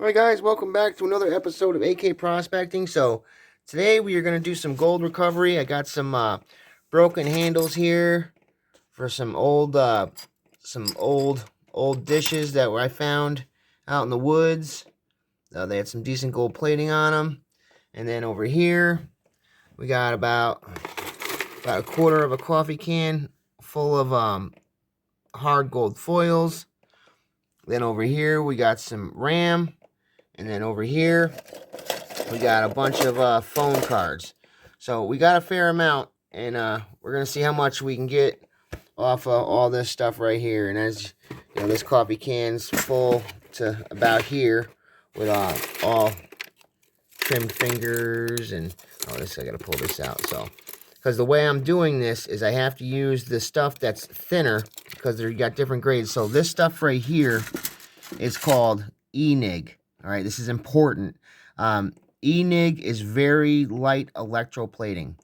Alright guys, welcome back to another episode of AK Prospecting. So today we are going to do some gold recovery. I got some broken handles here for some old dishes that I found out in the woods. They had some decent gold plating on them. And then over here we got about a quarter of a coffee can full of hard gold foils. Then over here we got some RAM. And then over here we got a bunch of phone cards. So we got a fair amount, and we're going to see how much we can get off of all this stuff right here. And as you know, this coffee can's full to about here with all trimmed fingers. And I got to pull this out. So because the way I'm doing this is I have to use the stuff that's thinner because you got different grades. So this stuff right here is called ENIG. All right, this is important. ENIG is very light electroplating.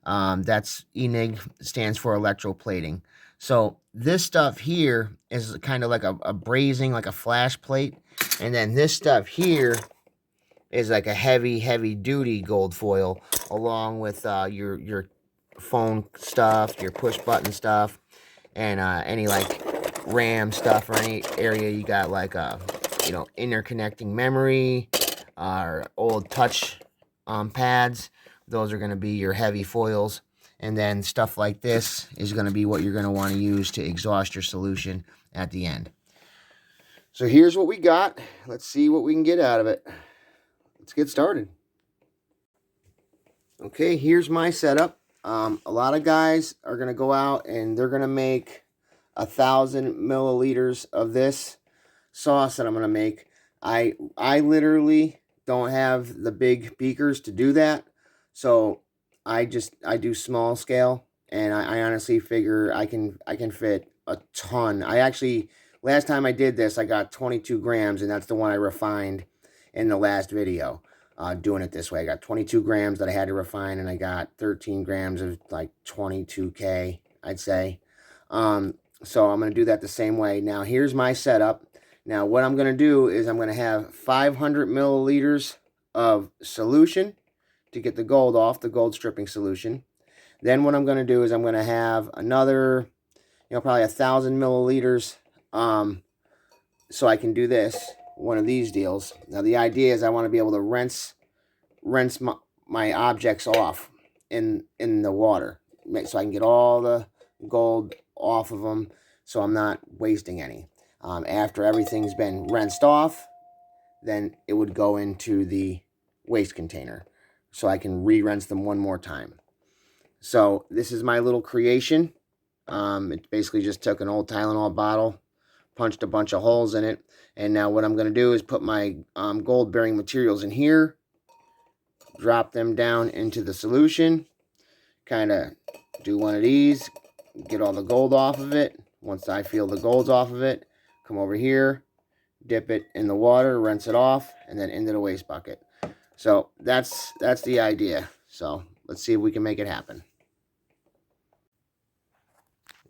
That's ENIG stands for electroplating. So this stuff here is kind of like a brazing, like a flash plate. And then this stuff here is like a heavy duty gold foil, along with your phone stuff, your push button stuff, and any like RAM stuff or any area you got like interconnecting memory or old touch pads. Those are going to be your heavy foils. And then stuff like this is going to be what you're going to want to use to exhaust your solution at the end. So here's what we got. Let's see what we can get out of it. Let's get started. Okay, here's my setup. A lot of guys are going to go out and they're going to make 1,000 milliliters of this sauce that I'm going to make. I literally don't have the big beakers to do that. So I do small scale, and I honestly figure I can fit a ton. Last time I did this, I got 22 grams, and that's the one I refined in the last video. Doing it this way, I got 22 grams that I had to refine, and I got 13 grams of like 22K, I'd say. So I'm going to do that the same way. Now here's my setup. Now what I'm going to do is I'm going to have 500 milliliters of solution to get the gold off, the gold stripping solution. Then what I'm going to do is I'm going to have another, probably 1,000 milliliters, so I can do this, one of these deals. Now the idea is I want to be able to rinse my objects off in the water, so I can get all the gold off of them, so I'm not wasting any. After everything's been rinsed off, then it would go into the waste container, so I can re-rinse them one more time. So this is my little creation. It basically just took an old Tylenol bottle, punched a bunch of holes in it, and now what I'm going to do is put my gold bearing materials in here, drop them down into the solution, kind of do one of these, get all the gold off of it. Once I feel the gold's off of it, come over here, dip it in the water, rinse it off, and then into the waste bucket. So that's the idea. So let's see if we can make it happen.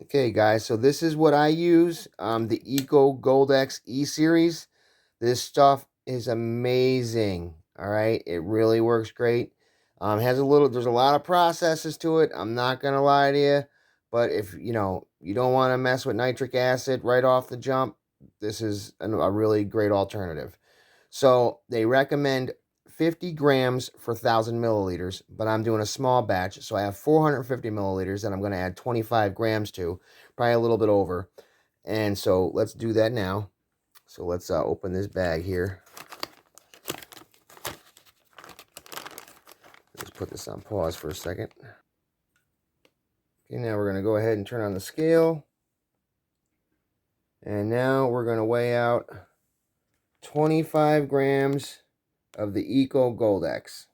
Okay guys, so this is what I use, the Eco Gold X E-Series. This stuff is amazing. All right, it really works great. There's a lot of processes to it. I'm not gonna lie to you, but if you don't want to mess with nitric acid right off the jump, this is a really great alternative. So they recommend 50 grams for 1,000 milliliters, but I'm doing a small batch, so I have 450 milliliters that I'm going to add 25 grams to, probably a little bit over. And so let's do that now. So let's open this bag here. Let's put this on pause for a second. Okay, now we're going to go ahead and turn on the scale. And now we're going to weigh out 25 grams of the Eco Gold X.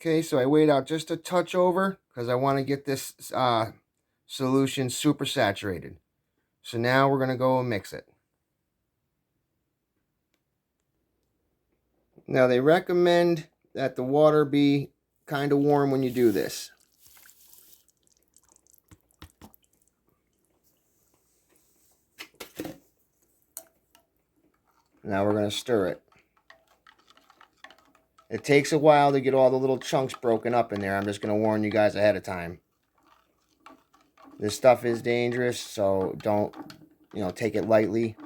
Okay, so I weighed out just a touch over because I want to get this solution super saturated. So now we're going to go and mix it. Now they recommend that the water be kind of warm when you do this. Now we're going to stir it. It takes a while to get all the little chunks broken up in there. I'm just going to warn you guys ahead of time. This stuff is dangerous, so don't, take it lightly.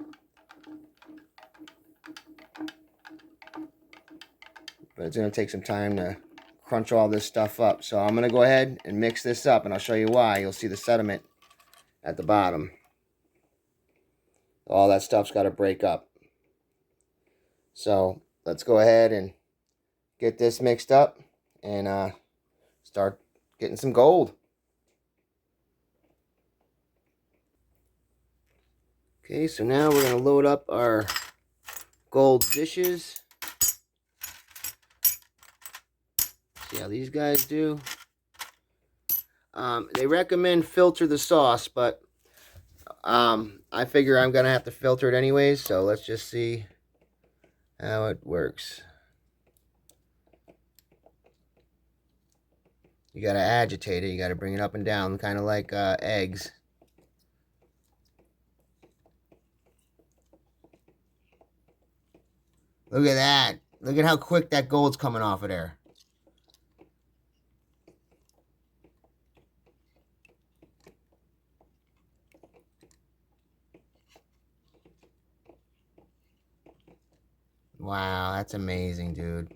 But it's going to take some time to crunch all this stuff up. So I'm going to go ahead and mix this up, and I'll show you why. You'll see the sediment at the bottom. All that stuff's got to break up. So let's go ahead and get this mixed up and start getting some gold. Okay, so now we're going to load up our gold dishes. See how these guys do. They recommend filter the sauce, but I figure I'm going to have to filter it anyways, so let's just see how it works. You got to agitate it. You got to bring it up and down, kind of like eggs. Look at that. Look at how quick that gold's coming off of there. Wow, that's amazing, dude.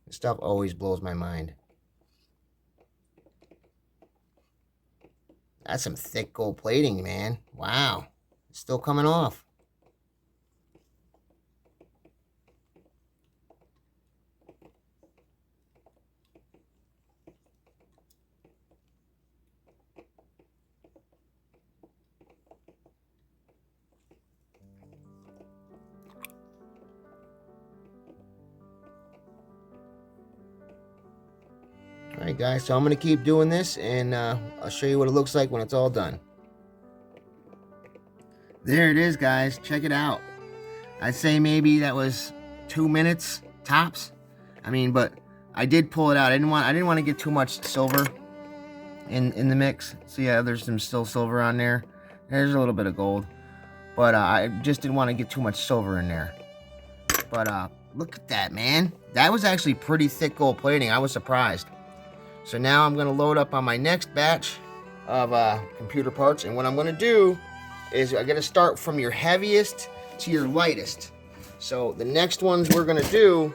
This stuff always blows my mind. That's some thick gold plating, man. Wow. It's still coming off. Alright guys, so I'm going to keep doing this, and I'll show you what it looks like when it's all done. There it is, guys. Check it out. I'd say maybe that was 2 minutes tops. I mean, but I did pull it out. I didn't want to get too much silver in the mix. So yeah, there's some still silver on there. There's a little bit of gold, but I just didn't want to get too much silver in there. But look at that, man. That was actually pretty thick gold plating. I was surprised. So now I'm going to load up on my next batch of computer parts. And what I'm going to do is I'm going to start from your heaviest to your lightest. So the next ones we're going to do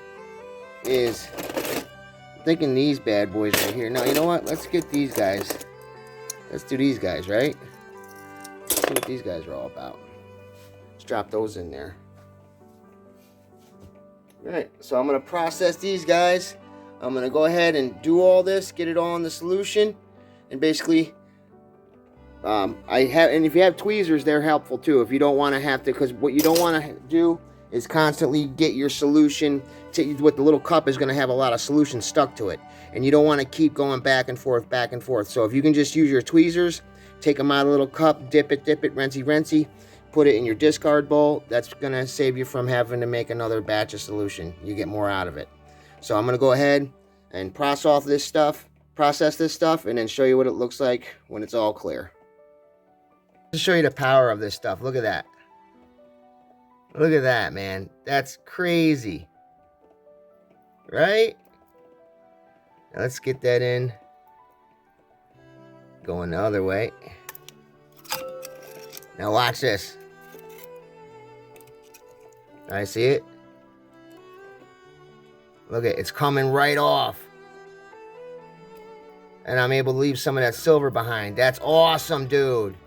is, I'm thinking these bad boys right here. Now, you know what? Let's get these guys. Let's do these guys, right? Let's see what these guys are all about. Let's drop those in there. All right, so I'm going to process these guys. I'm going to go ahead and do all this, get it all in the solution, and basically, and if you have tweezers, they're helpful too. If you don't want to have to, because what you don't want to do is constantly get your solution, with the little cup is going to have a lot of solution stuck to it, and you don't want to keep going back and forth, back and forth. So if you can just use your tweezers, take them out of the little cup, dip it, rinsey, put it in your discard bowl, that's going to save you from having to make another batch of solution. You get more out of it. So I'm going to go ahead and process this stuff, and then show you what it looks like when it's all clear. To show you the power of this stuff. Look at that. Look at that, man. That's crazy. Right? Now let's get that in. Going the other way. Now watch this. I see it. Look at it, it's coming right off. And I'm able to leave some of that silver behind. That's awesome, dude.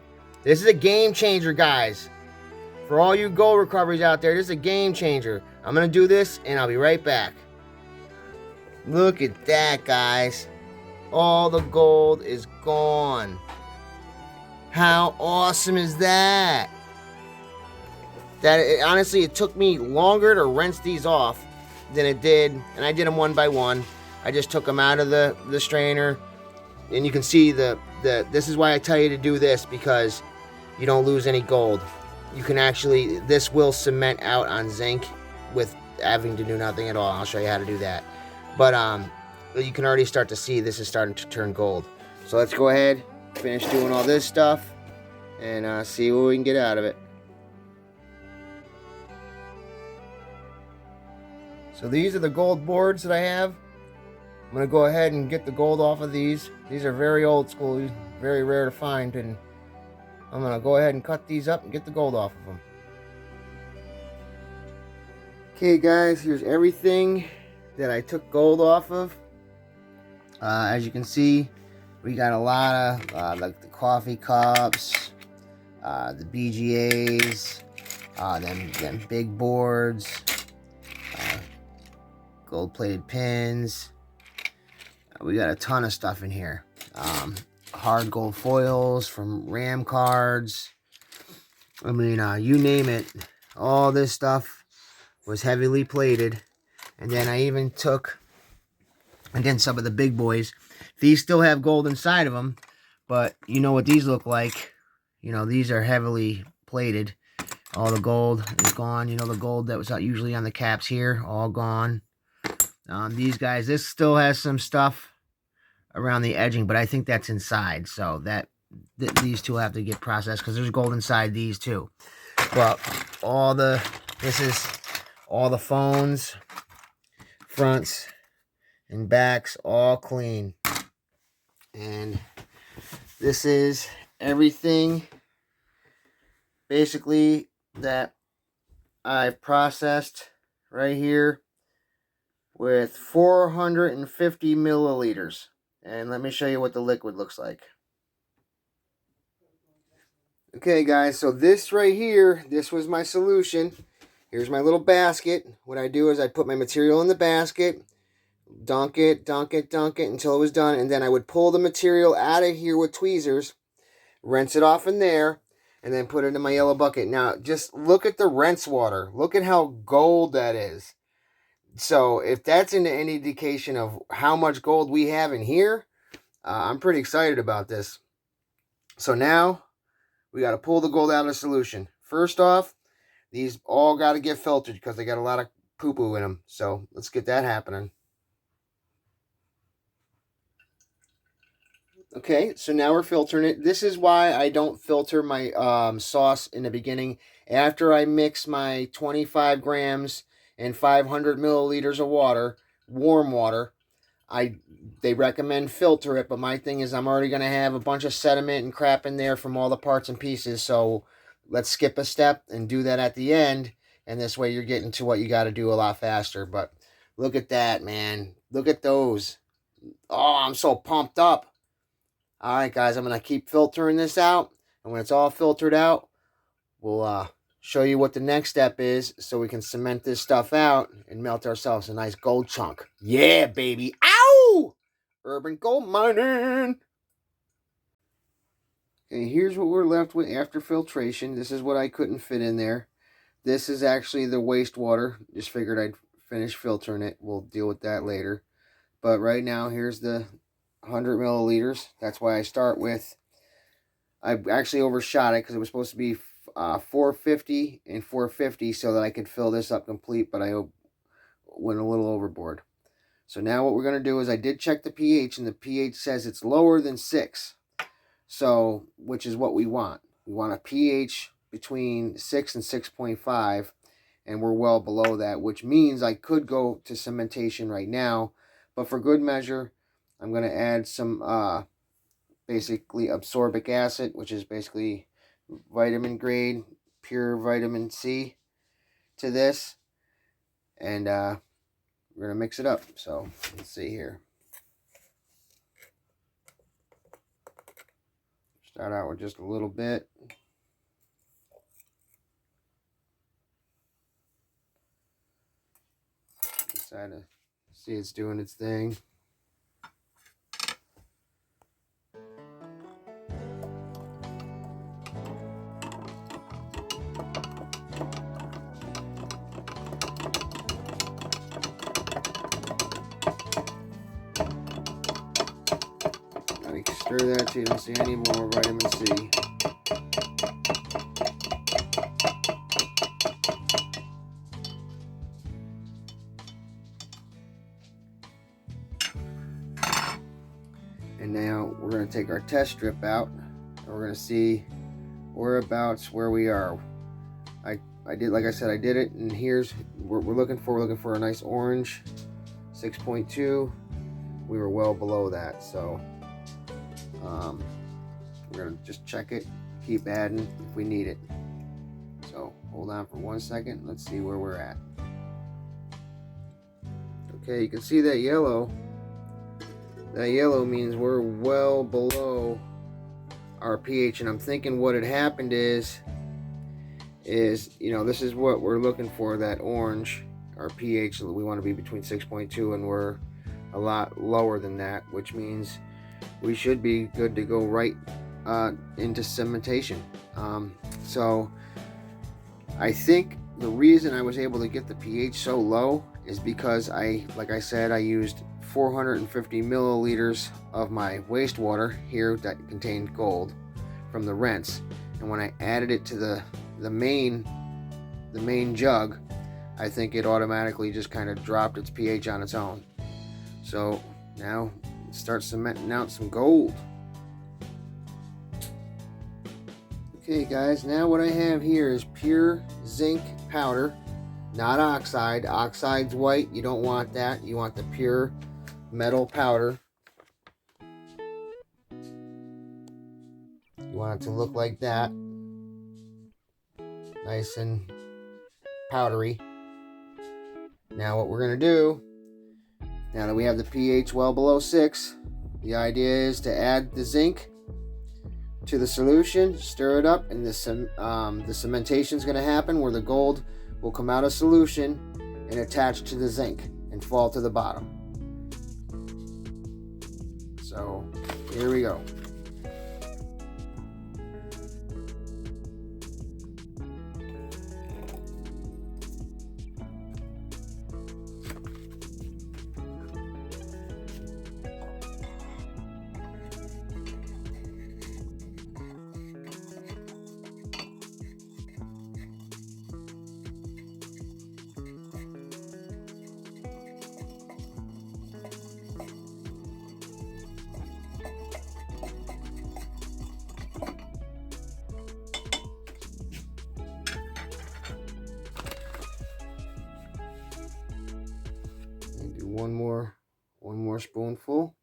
This is a game changer, guys. For all you gold recoveries out there, this is a game changer. I'm going to do this, and I'll be right back. Look at that, guys. All the gold is gone. How awesome is that? Honestly, it took me longer to rinse these off than it did, and I did them one by one. I just took them out of the strainer, and you can see this is why I tell you to do this, because you don't lose any gold. You can actually, this will cement out on zinc with having to do nothing at all. I'll show you how to do that. But you can already start to see this is starting to turn gold. So let's go ahead, finish doing all this stuff, and see what we can get out of it. So these are the gold boards that I have. I'm going to go ahead and get the gold off of these. These are very old school, very rare to find, and I'm going to go ahead and cut these up and get the gold off of them. Okay guys, here's everything that I took gold off of. As you can see, we got a lot of like the coffee cups, the BGAs, them big boards, gold-plated pins. We got a ton of stuff in here. Hard gold foils from RAM cards. I mean, you name it. All this stuff was heavily plated. And then I even took, again, some of the big boys. These still have gold inside of them, but you know what these look like. You know, these are heavily plated. All the gold is gone. You know, the gold that was usually on the caps here, all gone. These guys, this still has some stuff around the edging, but I think that's inside. So these two have to get processed because there's gold inside these too. But this is all the phones, fronts and backs, all clean. And this is everything basically that I've processed right here with 450 milliliters. And let me show you what the liquid looks like. Okay guys, so this right here, this was my solution. Here's my little basket. What I do is I put my material in the basket, dunk it until it was done, and then I would pull the material out of here with tweezers, rinse it off in there, and then put it in my yellow bucket. Now, just look at the rinse water. Look at how gold that is. So, if that's any indication of how much gold we have in here, I'm pretty excited about this. So now, we got to pull the gold out of the solution. First off, these all got to get filtered because they got a lot of poo-poo in them. So, let's get that happening. Okay, so now we're filtering it. This is why I don't filter my sauce in the beginning. After I mix my 25 grams and 500 milliliters of water, warm water, they recommend filter it, but my thing is I'm already going to have a bunch of sediment and crap in there from all the parts and pieces, so let's skip a step and do that at the end, and this way you're getting to what you got to do a lot faster. But look at that, man. Look at those. Oh, I'm so pumped up. All right, guys, I'm going to keep filtering this out, and when it's all filtered out, we'll show you what the next step is so we can cement this stuff out and melt ourselves a nice gold chunk. Yeah, baby. Ow! Urban gold mining. Okay, here's what we're left with after filtration. This is what I couldn't fit in there. This is actually the wastewater. Just figured I'd finish filtering it. We'll deal with that later. But right now, here's the 100 milliliters. That's why I start with, I actually overshot it because it was supposed to be 450 and 450 so that I could fill this up complete, but I went a little overboard. So now what we're going to do is I did check the pH, and the pH says it's lower than 6. So, which is what we want. We want a pH between 6 and 6.5, and we're well below that, which means I could go to cementation right now, but for good measure, I'm going to add some basically absorbic acid, which is basically vitamin grade, pure vitamin C to this. And we're going to mix it up. So let's see here. Start out with just a little bit. Decide to see it's doing its thing. Stir that so you don't see any more vitamin C. And now we're going to take our test strip out, and we're going to see whereabouts where we are. I did, like I said, I did it, and here's what we're looking for a nice orange 6.2. We were well below that, so we're going to just check it, keep adding if we need it. So hold on for 1 second. Let's see where we're at. Okay, you can see that yellow. That yellow means we're well below our pH, and I'm thinking what had happened is you know, this is what we're looking for, that orange. Our pH, we want to be between 6.2, and we're a lot lower than that, which means we should be good to go right into cementation. So I think the reason I was able to get the pH so low is because like I said, I used 450 milliliters of my wastewater here that contained gold from the rinse, and when I added it to the main jug, I think it automatically just kind of dropped its pH on its own. So now start cementing out some gold. Okay guys, now what I have here is pure zinc powder, not oxide. Oxide's white, you don't want that. You want the pure metal powder. You want it to look like that, nice and powdery. Now what we're going to do, now that we have the pH well below 6, the idea is to add the zinc to the solution, stir it up, and the cementation is going to happen where the gold will come out of solution and attach to the zinc and fall to the bottom. So here we go. Do one more spoonful.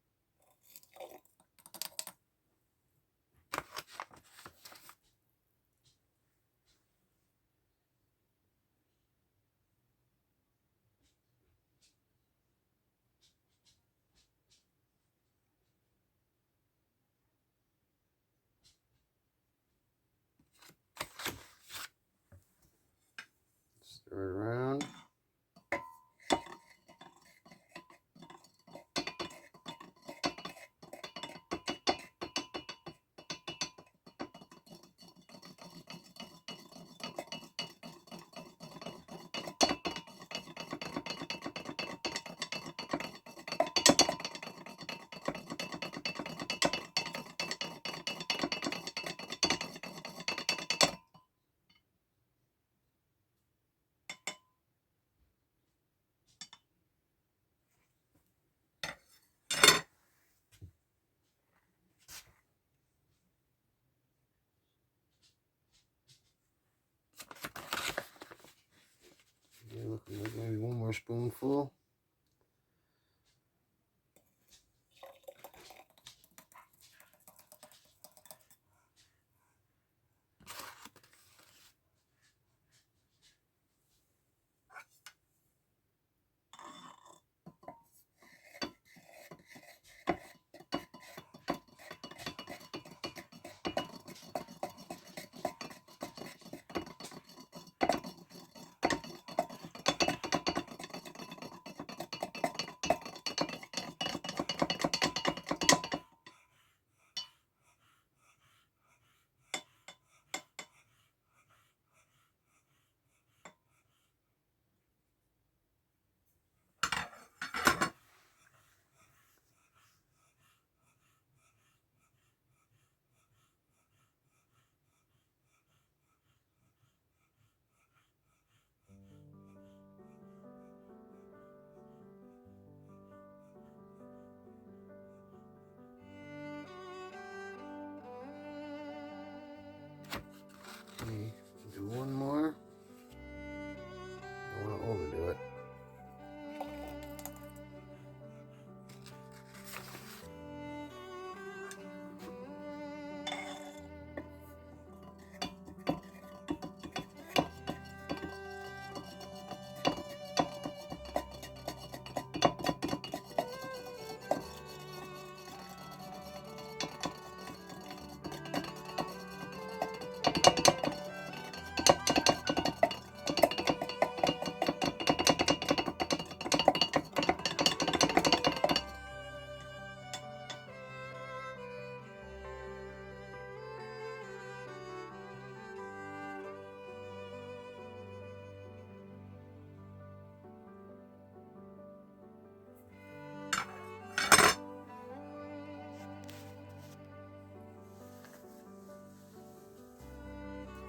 Stir it around. Maybe one more spoonful.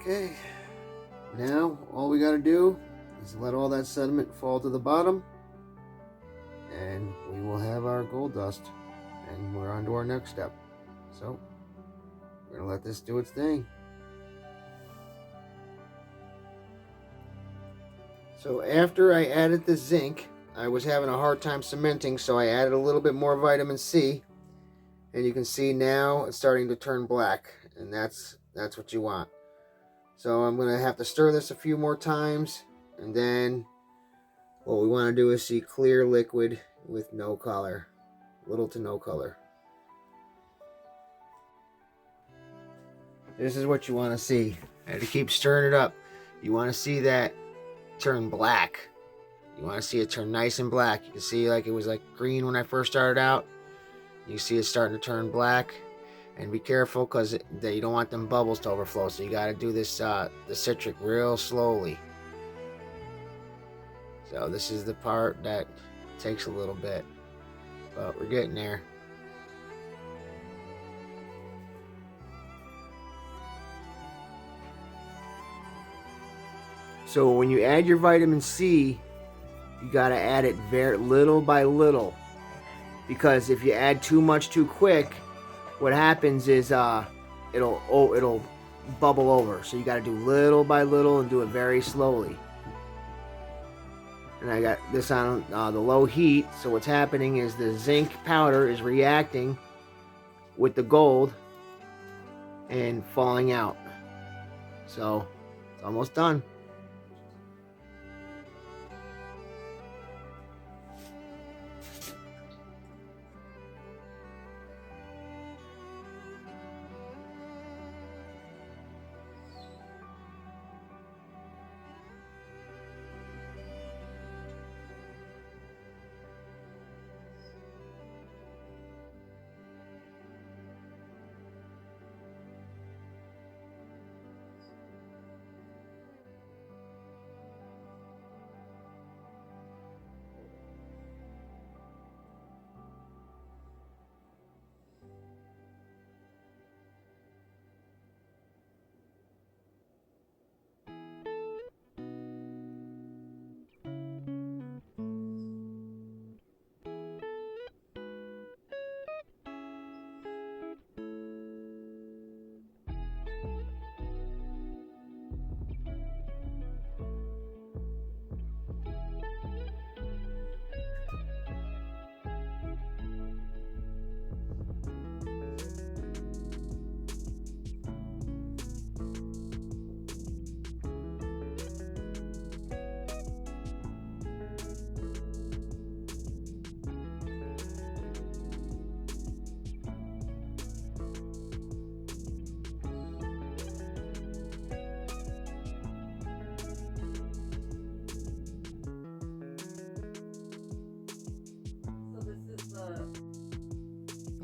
Okay, now all we got to do is let all that sediment fall to the bottom, and we will have our gold dust, and we're on to our next step. So we're gonna let this do its thing. So after I added the zinc, I was having a hard time cementing, so I added a little bit more vitamin C, and you can see now it's starting to turn black, and that's what you want. So I'm gonna have to stir this a few more times, and then what we want to do is see clear liquid with no color, little to no color. This is what you want to see. I had to keep stirring it up. You want to see that turn black. You want to see it turn nice and black. You can see like it was like green when I first started out. You see it starting to turn black. And be careful because you don't want them bubbles to overflow. So you got to do this the citric real slowly. So this is the part that takes a little bit, but we're getting there. So when you add your vitamin C, you got to add it very little by little, because if you add too much too quick, what happens is it'll bubble over. So you got to do little by little and do it very slowly. And I got this on the low heat, so what's happening is the zinc powder is reacting with the gold and falling out. So it's almost done.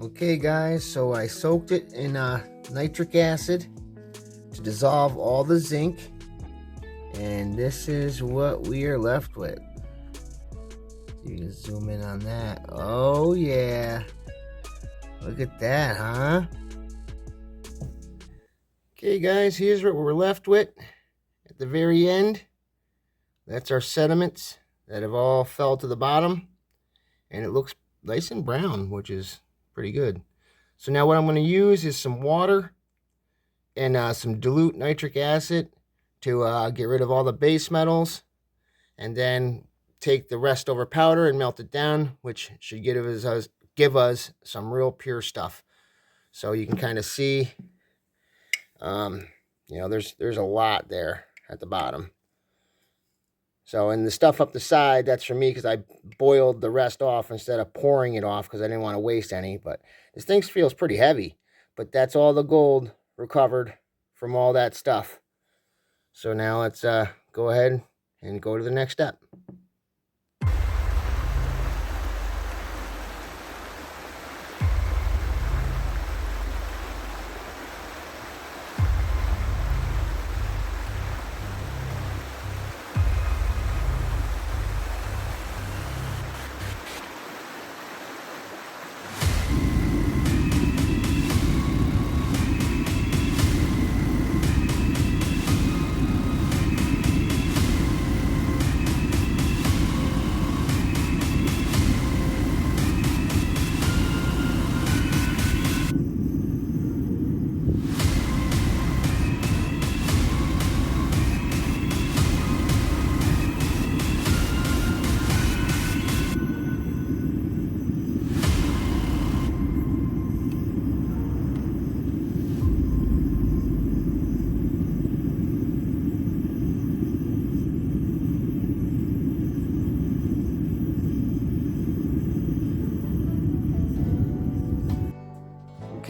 Okay guys, so I soaked it in nitric acid to dissolve all the zinc, and this is what we are left with. You can zoom in on that. Oh yeah, look at that, huh? Okay guys, here's what we're left with at the very end. That's our sediments that have all fell to the bottom, and it looks nice and brown, which is pretty good. So now what I'm going to use is some water and some dilute nitric acid to get rid of all the base metals, and then take the rest over powder and melt it down, which should give us some real pure stuff. So you can kind of see, you know, there's a lot there at the bottom. So, and the stuff up the side, that's for me because I boiled the rest off instead of pouring it off because I didn't want to waste any. But this thing feels pretty heavy. But that's all the gold recovered from all that stuff. So now let's go ahead and go to the next step.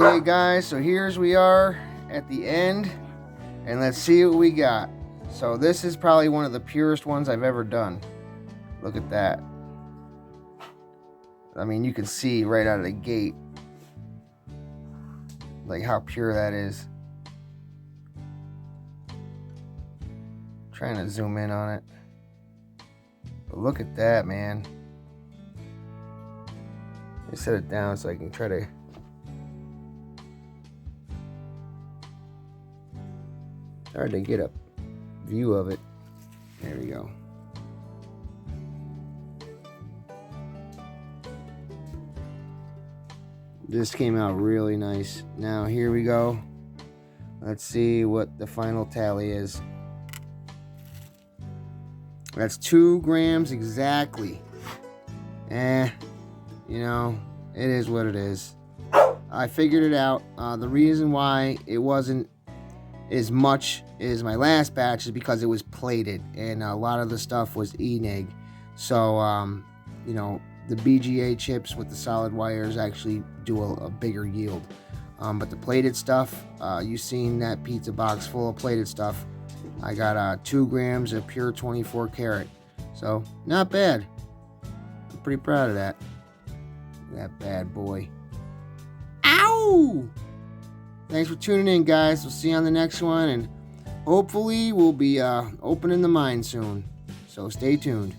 Okay guys, so here's we are at the end, and let's see what we got. So this is probably one of the purest ones I've ever done. Look at that. I mean, you can see right out of the gate like how pure that is. Trying to zoom in on it. But look at that, man. Let me set it down so I can try to. Hard to get a view of it. There we go. This came out really nice. Now here we go. Let's see what the final tally is. That's 2 grams exactly. You know, it is what it is. I figured it out. The reason why it wasn't as much as my last batch is because it was plated, and a lot of the stuff was ENIG. So, you know, the BGA chips with the solid wires actually do a bigger yield. But the plated stuff, you've seen that pizza box full of plated stuff. I got 2 grams of pure 24 karat. So, not bad. I'm pretty proud of that. That bad boy. Ow! Thanks for tuning in, guys. We'll see you on the next one, and hopefully we'll be opening the mine soon. So stay tuned.